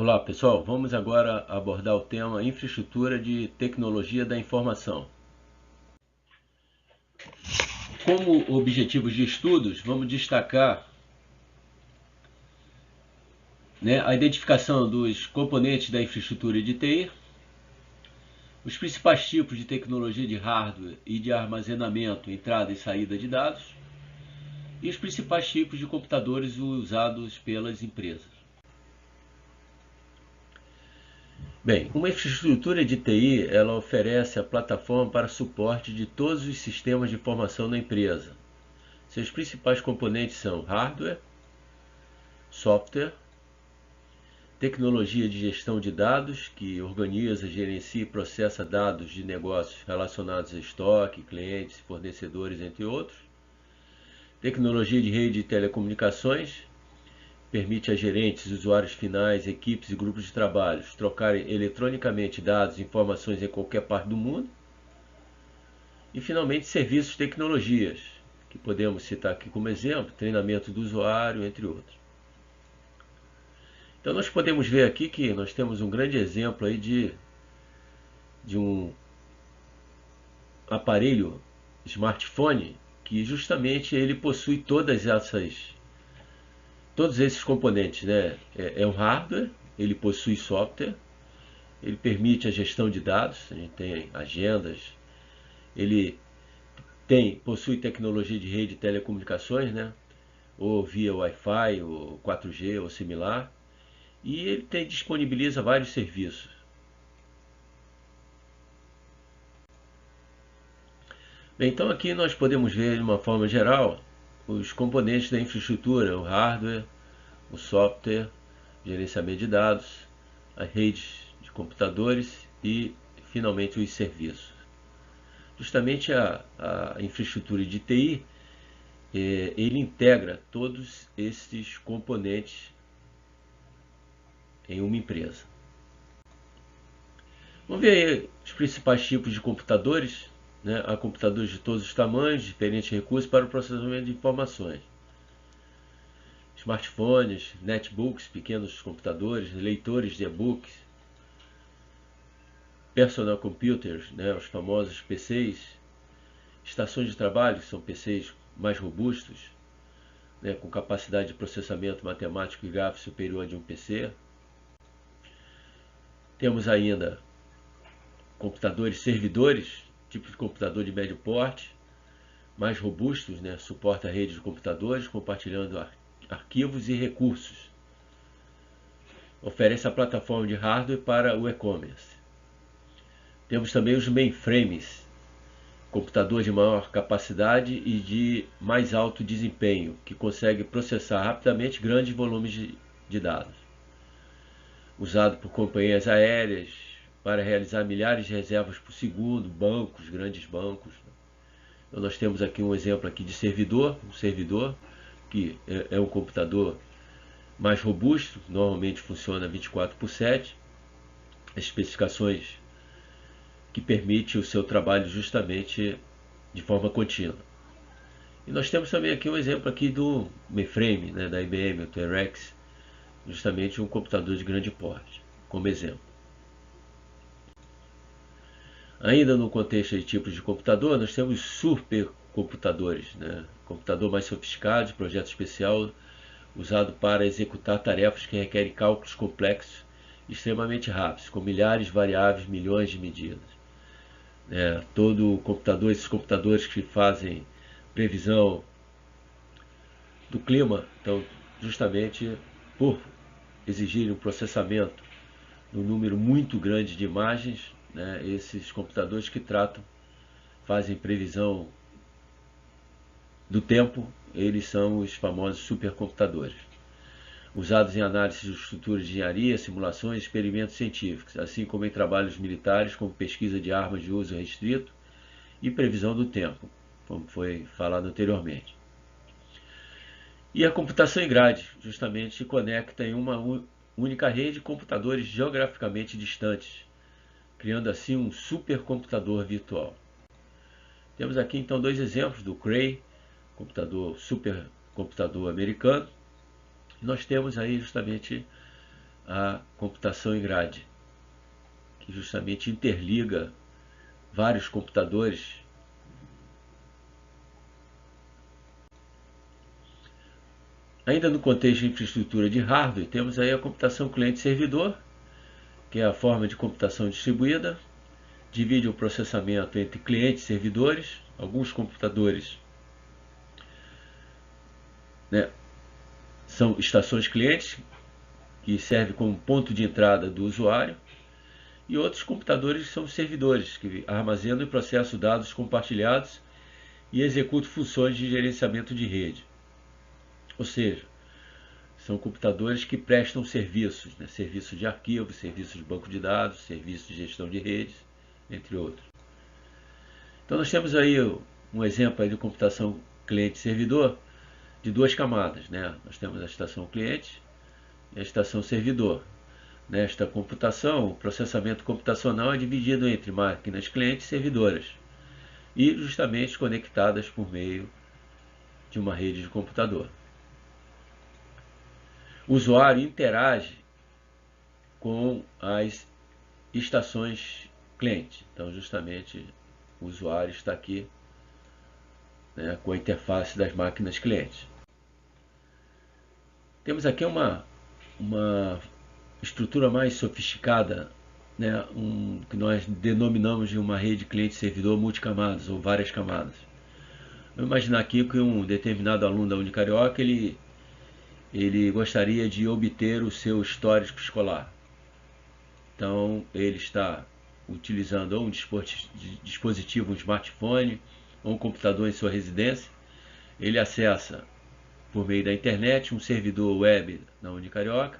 Olá pessoal, vamos agora abordar o tema infraestrutura de tecnologia da informação. Como objetivos de estudos, vamos destacar a identificação dos componentes da infraestrutura de TI, os principais tipos de tecnologia de hardware e de armazenamento, entrada e saída de dados, e os principais tipos de computadores usados pelas empresas. Bem, uma infraestrutura de TI, ela oferece a plataforma para suporte de todos os sistemas de informação da empresa. Seus principais componentes são hardware, software, tecnologia de gestão de dados, que organiza, gerencia e processa dados de negócios relacionados a estoque, clientes, fornecedores, entre outros. Tecnologia de rede de telecomunicações, permite a gerentes, usuários finais, equipes e grupos de trabalho trocarem eletronicamente dados e informações em qualquer parte do mundo. E, finalmente, serviços de tecnologias, que podemos citar aqui como exemplo, treinamento do usuário, entre outros. Então, nós podemos ver aqui que nós temos um grande exemplo aí de um aparelho smartphone que justamente ele possui todos esses componentes, né? É um hardware, ele possui software, ele permite a gestão de dados, a gente tem agendas, ele possui tecnologia de rede de telecomunicações, né? Ou via Wi-Fi, ou 4G, ou similar, e ele disponibiliza vários serviços. Bem, então aqui nós podemos ver de uma forma geral os componentes da infraestrutura, o hardware, o software, gerenciamento de dados, as redes de computadores e finalmente os serviços. Justamente a infraestrutura de TI, ele integra todos esses componentes em uma empresa. Vamos ver aí os principais tipos de computadores. Há computadores de todos os tamanhos, diferentes recursos para o processamento de informações. Smartphones, netbooks, pequenos computadores, leitores de e-books, personal computers, os famosos PCs, estações de trabalho, que são PCs mais robustos, com capacidade de processamento matemático e gráfico superior a de um PC. Temos ainda computadores servidores, tipo de computador de médio porte, mais robustos, suporta a rede de computadores, compartilhando arquivos e recursos. Oferece a plataforma de hardware para o e-commerce. Temos também os mainframes, computador de maior capacidade e de mais alto desempenho, que consegue processar rapidamente grandes volumes de dados. Usado por companhias aéreas para realizar milhares de reservas por segundo, bancos, grandes bancos. Então nós temos aqui um exemplo aqui de um servidor que é um computador mais robusto, normalmente funciona 24/7, as especificações que permite o seu trabalho justamente de forma contínua. E nós temos também aqui um exemplo aqui do mainframe, da IBM, o T-Rex, justamente um computador de grande porte, como exemplo. Ainda no contexto de tipos de computador, nós temos supercomputadores, computador mais sofisticado, de projeto especial, usado para executar tarefas que requerem cálculos complexos extremamente rápidos, com milhares de variáveis, milhões de medidas. Esses computadores que fazem previsão do clima, então justamente por exigirem um processamento de um número muito grande de imagens, esses computadores que fazem previsão do tempo, eles são os famosos supercomputadores, usados em análise de estruturas de engenharia, simulações e experimentos científicos, assim como em trabalhos militares, como pesquisa de armas de uso restrito e previsão do tempo, como foi falado anteriormente. E a computação em grade, justamente, se conecta em uma única rede de computadores geograficamente distantes, criando assim um supercomputador virtual. Temos aqui então dois exemplos do Cray, supercomputador americano. Nós temos aí justamente a computação em grade, que justamente interliga vários computadores ainda no contexto de infraestrutura de hardware. Temos aí a computação cliente-servidor, que é a forma de computação distribuída, divide o processamento entre clientes e servidores. Alguns computadores, né, são estações clientes, que servem como ponto de entrada do usuário, e outros computadores são servidores, que armazenam e processam dados compartilhados e executam funções de gerenciamento de rede. Ou seja, são computadores que prestam serviços, né? Serviços de arquivo, serviços de banco de dados, serviços de gestão de redes, entre outros. Então nós temos aí um exemplo aí de computação cliente-servidor de duas camadas, né? Nós temos a estação cliente e a estação servidor. Nesta computação, o processamento computacional é dividido entre máquinas clientes e servidoras, e justamente conectadas por meio de uma rede de computador. O usuário interage com as estações cliente. Então, justamente, o usuário está aqui, né, com a interface das máquinas clientes. Temos aqui uma estrutura mais sofisticada, né, que nós denominamos de uma rede cliente-servidor multicamadas ou várias camadas. Vamos imaginar aqui que um determinado aluno da Unicarioca ele gostaria de obter o seu histórico escolar. Então ele está utilizando ou um dispositivo, um smartphone ou um computador em sua residência. Ele acessa por meio da internet um servidor web na Unicarioca.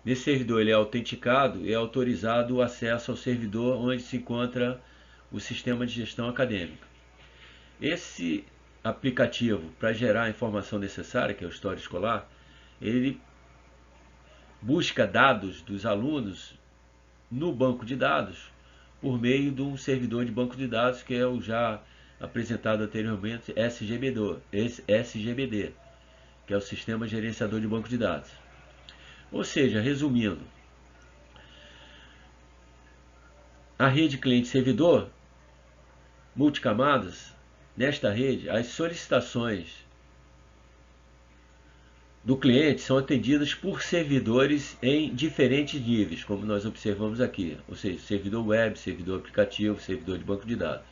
Nesse servidor ele é autenticado e é autorizado o acesso ao servidor onde se encontra o sistema de gestão acadêmica. Esse aplicativo, para gerar a informação necessária, que é o histórico escolar, ele busca dados dos alunos no banco de dados por meio de um servidor de banco de dados, que é o já apresentado anteriormente, SGBD, que é o Sistema Gerenciador de Banco de Dados. Ou seja, resumindo, a rede cliente-servidor multicamadas, nesta rede, as solicitações do cliente são atendidas por servidores em diferentes níveis, como nós observamos aqui, ou seja, servidor web, servidor aplicativo, servidor de banco de dados.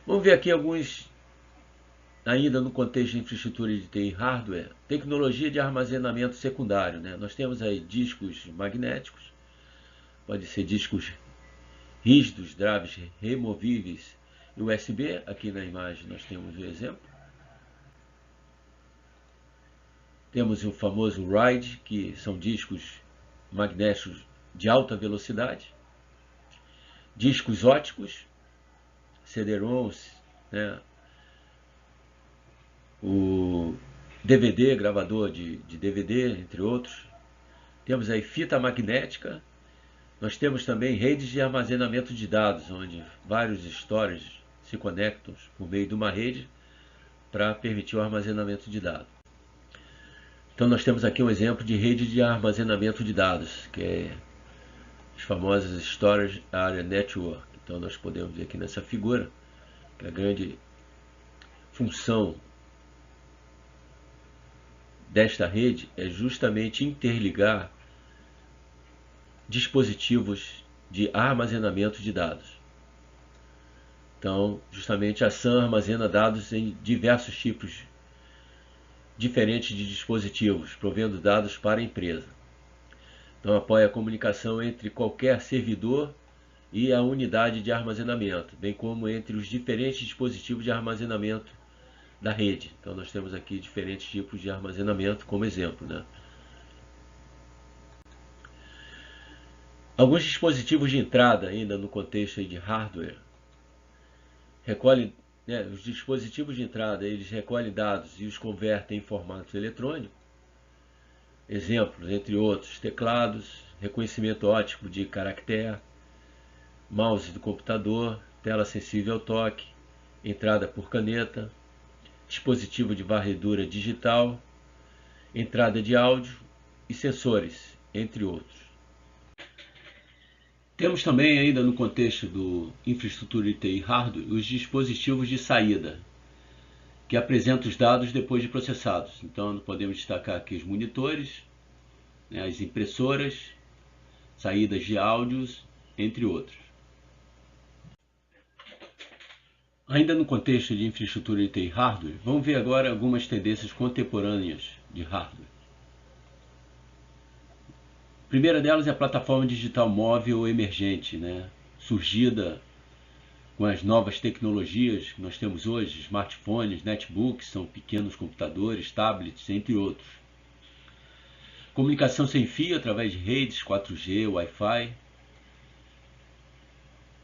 Vamos ver aqui alguns, ainda no contexto de infraestrutura de TI hardware, tecnologia de armazenamento secundário, né? Nós temos aí discos magnéticos, pode ser discos rígidos, drives removíveis e USB. Aqui na imagem nós temos o exemplo. Temos o famoso RAID, que são discos magnéticos de alta velocidade. Discos óticos, CD-ROMs, né? O DVD, gravador de DVD, entre outros. Temos aí fita magnética. Nós temos também redes de armazenamento de dados, onde vários storage se conectam por meio de uma rede para permitir o armazenamento de dados. Então nós temos aqui um exemplo de rede de armazenamento de dados, que é as famosas Storage Area Network. Então nós podemos ver aqui nessa figura que a grande função desta rede é justamente interligar dispositivos de armazenamento de dados. Então, justamente a SAN armazena dados em diversos tipos diferentes de dispositivos, provendo dados para a empresa. Então, apoia a comunicação entre qualquer servidor e a unidade de armazenamento, bem como entre os diferentes dispositivos de armazenamento da rede. Então nós temos aqui diferentes tipos de armazenamento como exemplo, né? Alguns dispositivos de entrada, ainda no contexto aí de hardware, recolhem, né, os dispositivos de entrada, eles recolhem dados e os convertem em formato eletrônico. Exemplos, entre outros, teclados, reconhecimento óptico de caractere, mouse do computador, tela sensível ao toque, entrada por caneta, dispositivo de varredura digital, entrada de áudio e sensores, entre outros. Temos também ainda no contexto do infraestrutura de TI hardware os dispositivos de saída, que apresentam os dados depois de processados. Então podemos destacar aqui os monitores, as impressoras, saídas de áudios, entre outros. Ainda no contexto de infraestrutura de TI hardware, vamos ver agora algumas tendências contemporâneas de hardware. A primeira delas é a plataforma digital móvel emergente, surgida com as novas tecnologias que nós temos hoje, smartphones, netbooks, são pequenos computadores, tablets, entre outros. Comunicação sem fio através de redes 4G, Wi-Fi.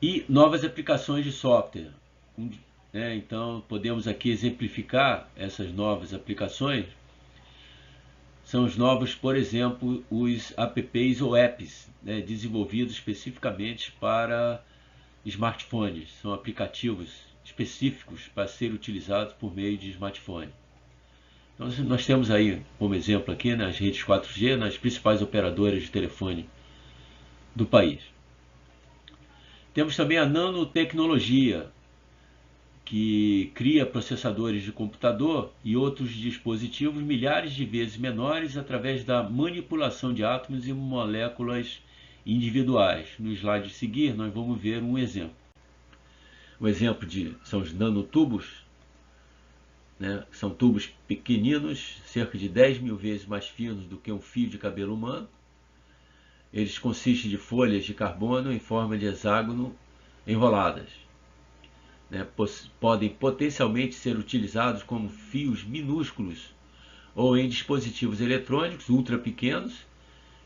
E novas aplicações de software. Então, podemos aqui exemplificar essas novas aplicações. São os novos, por exemplo, os apps ou apps, desenvolvidos especificamente para smartphones. São aplicativos específicos para ser utilizados por meio de smartphone. Então, nós temos aí, como exemplo aqui, as redes 4G nas principais operadoras de telefone do país. Temos também a nanotecnologia, que cria processadores de computador e outros dispositivos milhares de vezes menores através da manipulação de átomos e moléculas individuais. No slide a seguir, nós vamos ver um exemplo. O exemplo são os nanotubos, são tubos pequeninos, cerca de 10.000 vezes mais finos do que um fio de cabelo humano. Eles consistem de folhas de carbono em forma de hexágono enroladas. Podem potencialmente ser utilizados como fios minúsculos ou em dispositivos eletrônicos ultra pequenos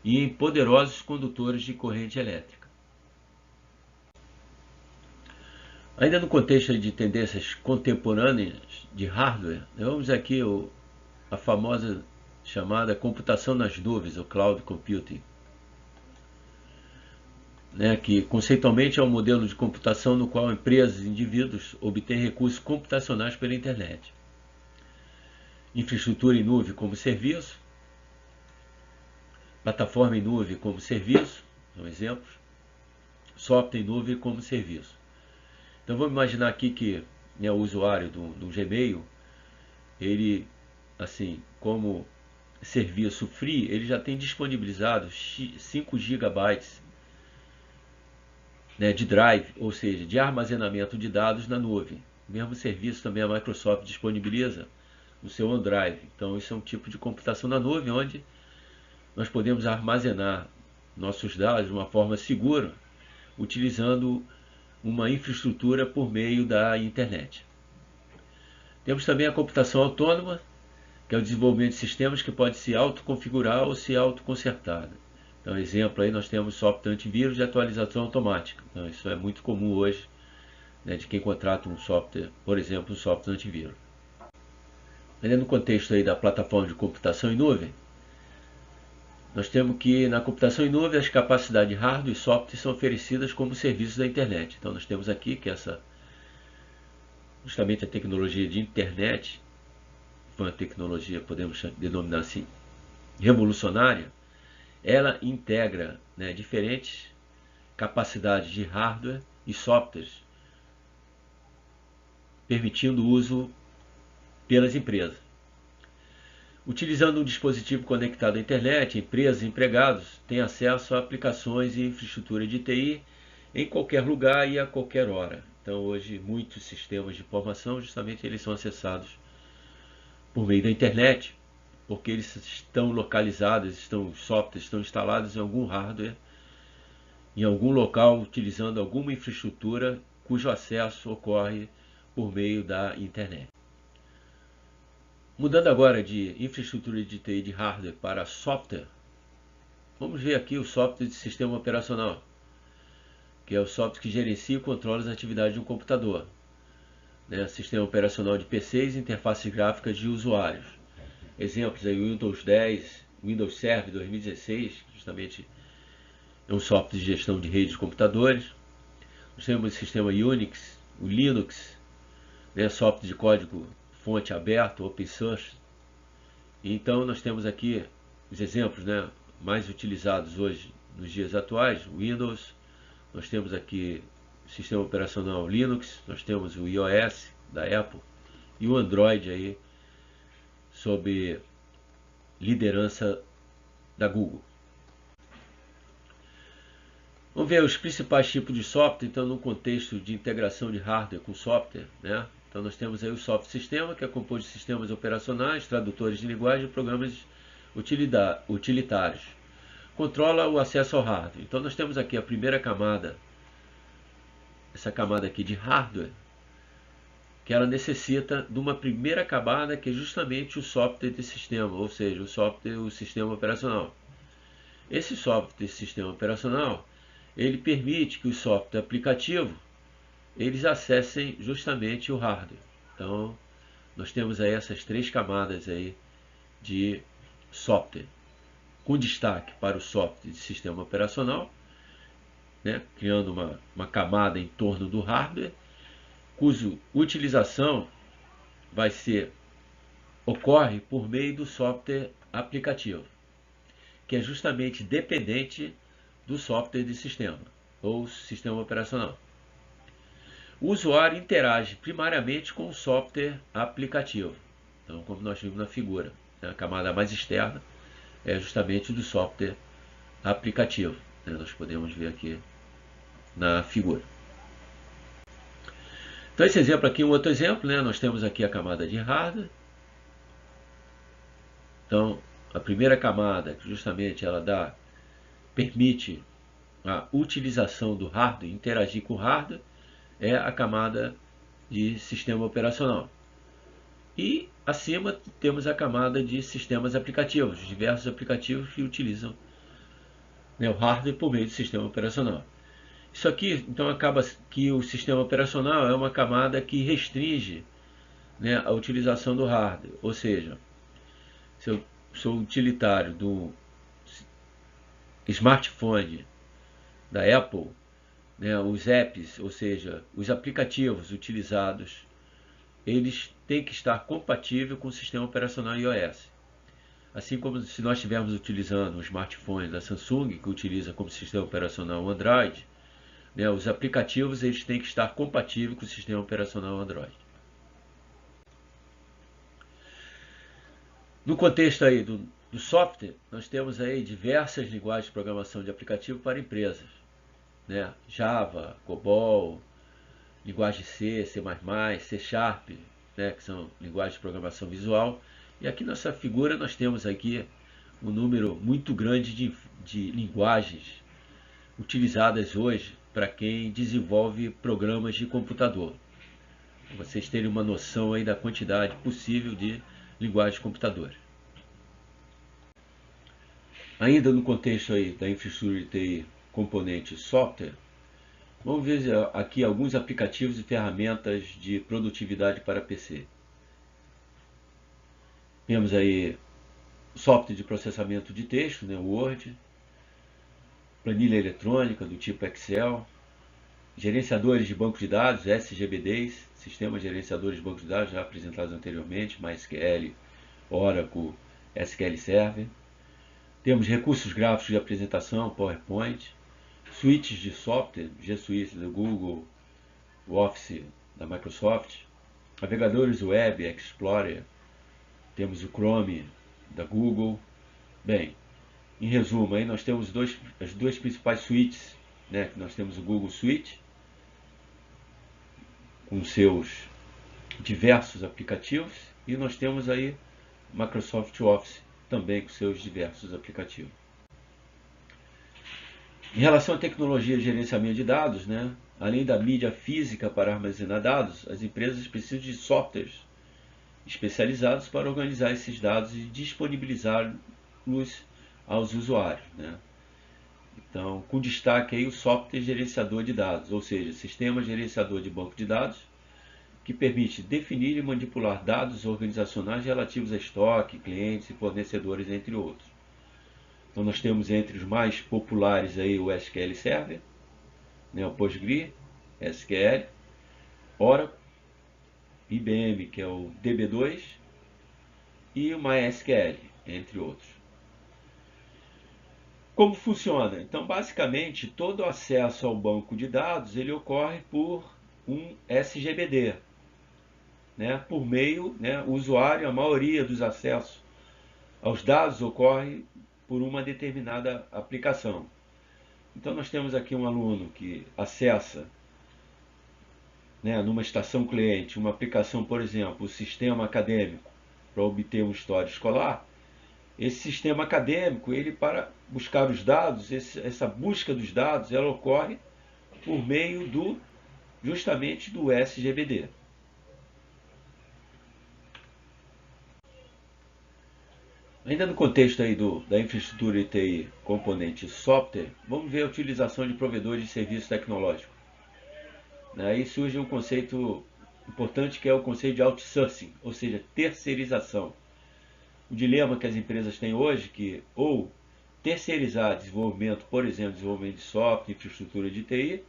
e em poderosos condutores de corrente elétrica. Ainda no contexto de tendências contemporâneas de hardware, vamos aqui a famosa chamada computação nas nuvens, ou cloud computing, que conceitualmente é um modelo de computação no qual empresas e indivíduos obtêm recursos computacionais pela internet. Infraestrutura em nuvem como serviço, plataforma em nuvem como serviço, são exemplos, software em nuvem como serviço. Então vamos imaginar aqui que o usuário do Gmail, ele, assim, como serviço free, ele já tem disponibilizado 5 GB de drive, ou seja, de armazenamento de dados na nuvem. O mesmo serviço também a Microsoft disponibiliza no seu OneDrive. Então isso é um tipo de computação na nuvem onde nós podemos armazenar nossos dados de uma forma segura, utilizando uma infraestrutura por meio da internet. Temos também a computação autônoma, que é o desenvolvimento de sistemas que pode se autoconfigurar ou se autoconsertar. Então, exemplo, aí nós temos software antivírus de atualização automática. Então, isso é muito comum hoje, de quem contrata um software, por exemplo, um software antivírus. Ainda no contexto aí da plataforma de computação em nuvem, nós temos que na computação em nuvem as capacidades de hardware e software são oferecidas como serviços da internet. Então, nós temos aqui que justamente a tecnologia de internet, foi uma tecnologia, podemos denominar assim, revolucionária. Ela integra diferentes capacidades de hardware e softwares, permitindo o uso pelas empresas. Utilizando um dispositivo conectado à internet, empresas e empregados têm acesso a aplicações e infraestrutura de TI em qualquer lugar e a qualquer hora. Então hoje muitos sistemas de informação justamente eles são acessados por meio da internet, porque eles estão localizados, os softwares estão instalados em algum hardware, em algum local, utilizando alguma infraestrutura cujo acesso ocorre por meio da internet. Mudando agora de infraestrutura de TI de hardware para software, vamos ver aqui o software de sistema operacional, que é o software que gerencia e controla as atividades de um computador. Sistema operacional de PCs e interfaces gráficas de usuários. Exemplos aí, Windows 10, Windows Server 2016, justamente é um software de gestão de redes de computadores. Nós temos o sistema Unix, o Linux, software de código fonte aberto, open source, Então nós temos aqui os exemplos, né, mais utilizados hoje nos dias atuais: Windows, nós temos aqui o sistema operacional Linux, nós temos o iOS da Apple e o Android aí sob liderança da Google. Vamos ver os principais tipos de software, então, no contexto de integração de hardware com software, né? Então, nós temos aí o software sistema, que é composto de sistemas operacionais, tradutores de linguagem e programas utilitários. Controla o acesso ao hardware. Então, nós temos aqui a primeira camada, essa camada aqui de hardware, que ela necessita de uma primeira camada, que é justamente o software de sistema, ou seja, o sistema operacional. Esse software de sistema operacional, ele permite que o software aplicativo eles acessem justamente o hardware. Então, nós temos aí essas três camadas aí de software, com destaque para o software de sistema operacional, né, criando uma camada em torno do hardware, cuja utilização ocorre por meio do software aplicativo, que é justamente dependente do software de sistema ou sistema operacional. O usuário interage primariamente com o software aplicativo. Então, como nós vimos na figura, a camada mais externa é justamente do software aplicativo. Nós podemos ver aqui na figura. Então, esse exemplo aqui é um outro exemplo. Nós temos aqui a camada de hardware. Então, a primeira camada, que justamente ela permite a utilização do hardware, interagir com o hardware, é a camada de sistema operacional. E acima temos a camada de sistemas aplicativos, diversos aplicativos que utilizam, né, o hardware por meio do sistema operacional. Isso aqui, então, acaba que o sistema operacional é uma camada que restringe, né, a utilização do hardware. Ou seja, se eu sou utilitário do smartphone da Apple, né, os apps, ou seja, os aplicativos utilizados, eles têm que estar compatíveis com o sistema operacional iOS. Assim como se nós estivermos utilizando um smartphone da Samsung, que utiliza como sistema operacional o Android, né, os aplicativos eles têm que estar compatíveis com o sistema operacional Android. No contexto aí do software, nós temos aí diversas linguagens de programação de aplicativo para empresas, né? Java, COBOL, linguagem C, C++, C Sharp, né? Que são linguagens de programação visual. E aqui nessa figura nós temos aqui um número muito grande de linguagens utilizadas hoje para quem desenvolve programas de computador. Para vocês terem uma noção aí da quantidade possível de linguagens de computador. Ainda no contexto aí da infraestrutura de TI, componente software, vamos ver aqui alguns aplicativos e ferramentas de produtividade para PC. Temos aí software de processamento de texto, né, Word, planilha eletrônica do tipo Excel, gerenciadores de banco de dados, SGBDs, sistemas gerenciadores de banco de dados já apresentados anteriormente, MySQL, Oracle, SQL Server. Temos recursos gráficos de apresentação, PowerPoint, suítes de software, G Suite do Google, o Office da Microsoft, navegadores web, Explorer, temos o Chrome da Google. Bem, em resumo, aí nós temos as duas principais suítes, né? Nós temos o Google Suite, com seus diversos aplicativos, e nós temos aí Microsoft Office, também com seus diversos aplicativos. Em relação à tecnologia de gerenciamento de dados, né, além da mídia física para armazenar dados, as empresas precisam de softwares especializados para organizar esses dados e disponibilizá-los aos usuários, né? Então, com destaque aí o software gerenciador de dados, ou seja, sistema gerenciador de banco de dados, que permite definir e manipular dados organizacionais relativos a estoque, clientes e fornecedores, entre outros. Então nós temos entre os mais populares aí o SQL Server, né, o Postgre, SQL, Oracle, IBM, que é o DB2, e o MySQL, entre outros. Como funciona? Então, basicamente, todo acesso ao banco de dados ele ocorre por um SGBD, né? Por meio, né, o usuário, a maioria dos acessos aos dados ocorre por uma determinada aplicação. Então, nós temos aqui um aluno que acessa, né, numa estação cliente, uma aplicação, por exemplo, o sistema acadêmico, para obter um histórico escolar. Esse sistema acadêmico, ele para buscar os dados, essa busca dos dados, ela ocorre por meio justamente do SGBD. Ainda no contexto aí da infraestrutura de TI, componente software, vamos ver a utilização de provedores de serviço tecnológico. Aí surge um conceito importante que é o conceito de outsourcing, ou seja, terceirização. O dilema que as empresas têm hoje que ou terceirizar desenvolvimento, por exemplo, desenvolvimento de software, infraestrutura de TI,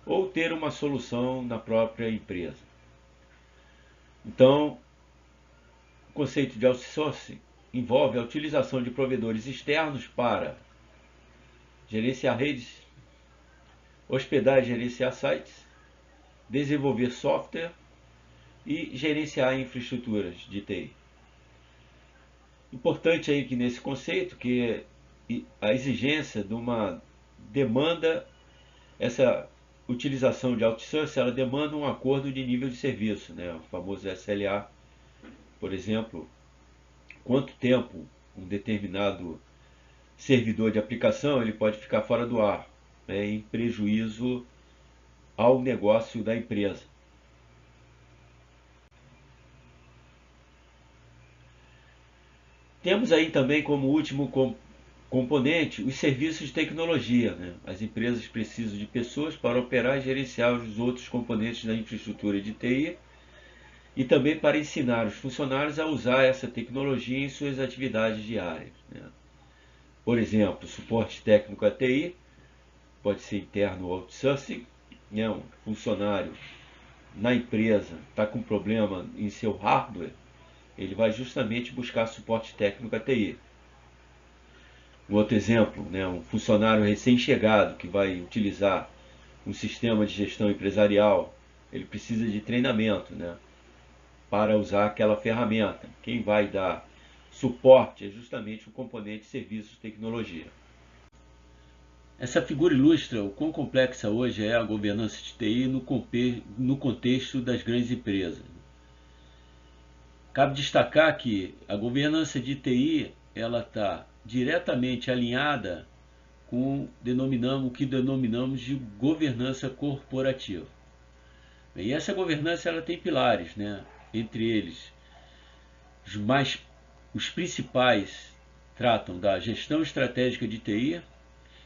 ou ter uma solução na própria empresa. Então, o conceito de outsourcing envolve a utilização de provedores externos para gerenciar redes, hospedar e gerenciar sites, desenvolver software e gerenciar infraestruturas de TI. Importante aí que nesse conceito que a exigência de uma demanda, essa utilização de outsourcing, ela demanda um acordo de nível de serviço, né? O famoso SLA. Por exemplo, quanto tempo um determinado servidor de aplicação ele pode ficar fora do ar, né, em prejuízo ao negócio da empresa. Temos aí também como último componente os serviços de tecnologia, né? As empresas precisam de pessoas para operar e gerenciar os outros componentes da infraestrutura de TI e também para ensinar os funcionários a usar essa tecnologia em suas atividades diárias, né? Por exemplo, suporte técnico a TI, pode ser interno ou outsourcing, né? Um funcionário na empresa está com problema em seu hardware, ele vai justamente buscar suporte técnico a TI. Um outro exemplo, né? Um funcionário recém-chegado que vai utilizar um sistema de gestão empresarial, ele precisa de treinamento, né, para usar aquela ferramenta. Quem vai dar suporte é justamente o componente serviços de tecnologia. Essa figura ilustra o quão complexa hoje é a governança de TI no contexto das grandes empresas. Cabe destacar que a governança de TI ela está diretamente alinhada com o que denominamos de governança corporativa. E essa governança ela tem pilares, né? Entre eles, os principais tratam da gestão estratégica de TI,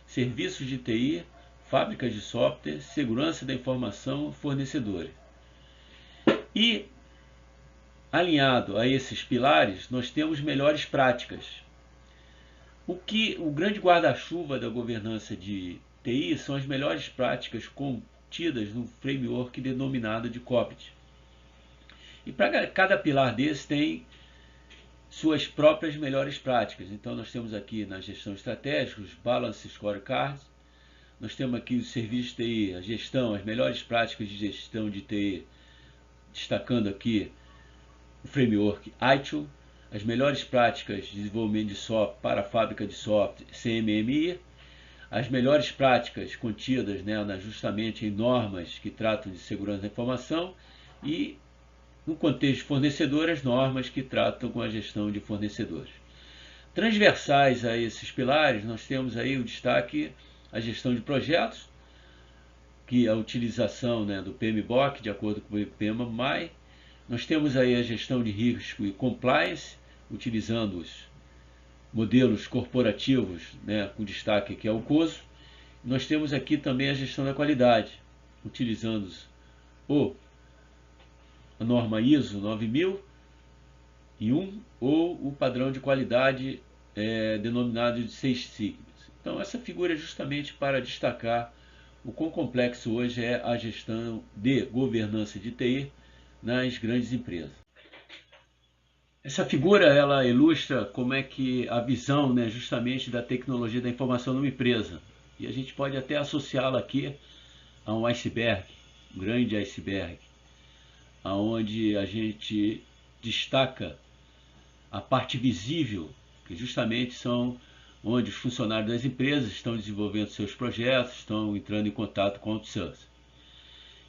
serviços de TI, fábricas de software, segurança da informação, fornecedores. E, alinhado a esses pilares, nós temos melhores práticas. O grande guarda-chuva da governança de TI são as melhores práticas contidas no framework denominado de COPIT. E para cada pilar desse tem suas próprias melhores práticas. Então nós temos aqui na gestão estratégica os Balance Scorecards, nós temos aqui os serviços de TI, a gestão, as melhores práticas de gestão de TI, destacando aqui o framework ITIL, as melhores práticas de desenvolvimento de software para a fábrica de software CMMI, as melhores práticas contidas, né, justamente em normas que tratam de segurança da informação e, no contexto de fornecedor, as normas que tratam com a gestão de fornecedores. Transversais a esses pilares, nós temos aí o destaque a gestão de projetos, que é a utilização, né, do PMBOK, de acordo com o PMI. Nós temos aí a gestão de risco e compliance, utilizando os modelos corporativos, né, com destaque que é o COSO. Nós temos aqui também a gestão da qualidade, utilizando a norma ISO 9001 ou o padrão de qualidade denominado de 6 sigmas. Então essa figura é justamente para destacar o quão complexo hoje é a gestão de governança de TI nas grandes empresas. Essa figura ela ilustra como é que a visão, né, justamente da tecnologia da informação numa empresa. E a gente pode até associá-la aqui a um iceberg, um grande iceberg, aonde a gente destaca a parte visível, que justamente são onde os funcionários das empresas estão desenvolvendo seus projetos, estão entrando em contato com o outsourcing.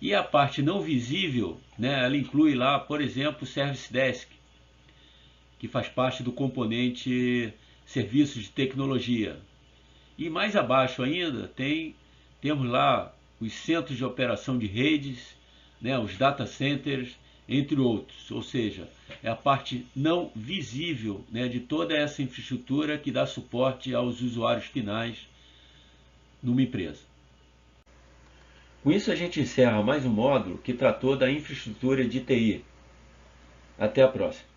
E a parte não visível, né, ela inclui lá, por exemplo, o Service Desk, que faz parte do componente serviços de tecnologia. E mais abaixo ainda temos lá os centros de operação de redes, né, os data centers, entre outros. Ou seja, é a parte não visível, né, de toda essa infraestrutura que dá suporte aos usuários finais numa empresa. Com isso a gente encerra mais um módulo que tratou da infraestrutura de TI. Até a próxima.